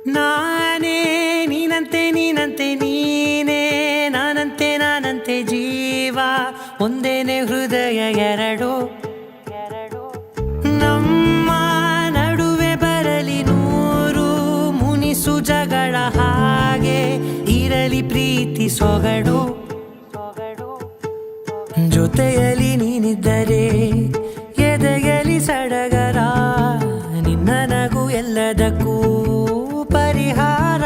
ನಾನೇ ನೀನಂತೆ ನೀನಂತೆ ನೀನೇ ನಾನಂತೆ ನಾನಂತೆ ಜೀವ ಒಂದೇನೆ ಹೃದಯ ಎರಡು ನಮ್ಮ ನಡುವೆ ಬರಲಿ ನೂರು ಮುನಿಸು ಜಗಳ ಹಾಗೆ ಇರಲಿ ಪ್ರೀತಿ ಸೊಗಡು ಜೊತೆಯಲ್ಲಿ ನೀನಿದ್ದರೆ ಎದೆಯಲಿ ಸಡಗರ ನಿನ್ನ ನಗು ಎಲ್ಲದಕ್ಕೂ ಪರಿಹಾರ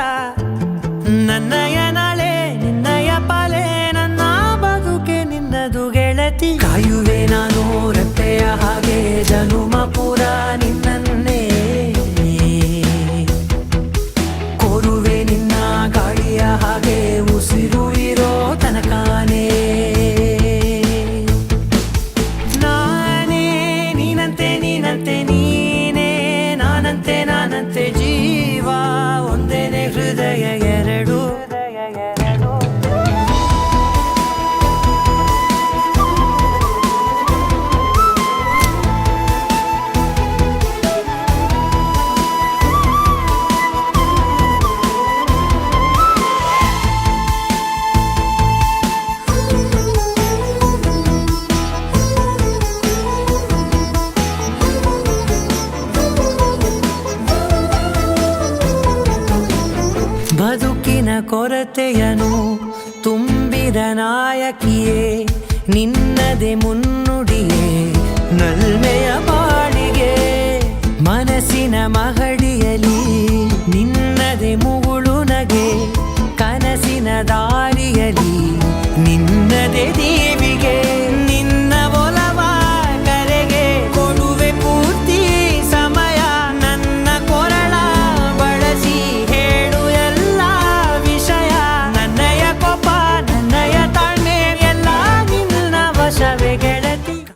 ನನ್ನಯ ನಾಳೆ ನಿನ್ನಯ ಪಾಲೆ ನನ್ನ ಬದುಕೆ ನಿನ್ನದು ಗೆಳತಿ ಕಾಯುವೆ ನಾನು ರೆಪ್ಪೆಯ ಹಾಗೆ ಜನುಮ ಪೂರ ನಿನ್ನನ್ನೇ ಕೋರುವೆ ನಿನ್ನ ಗಾಳಿಯ ಹಾಗೆ ಉಸಿರು ಇರೋ ತನಕಾನೇ ನಾನೇ ನೀನಂತೆ ನೀನಂತೆ ನೀನೇ ನಾನಂತೆ ನಾನಂತೆ ಜೀವ ಒಂದೇನೆ ಹೃದಯ ಎರಡು ಬದುಕಿನ ಕೊರತೆಯನು ತುಂಬಿದ ನಾಯಕಿಯೇ ನಿನ್ನದೆ ಮುನ್ನುಡಿಯೇ ನಲ್ಮೆಯ ಬಾಳಿಗೆ ಮನಸ್ಸಿನ ಮಹಡಿಯಲಿ ನಿನ್ನದೆ ಮುಗುಳು ನಗೆ ಕನಸಿನ ದಾರಿಯಲಿ ನಿನ್ನದೆ ದೀವಿ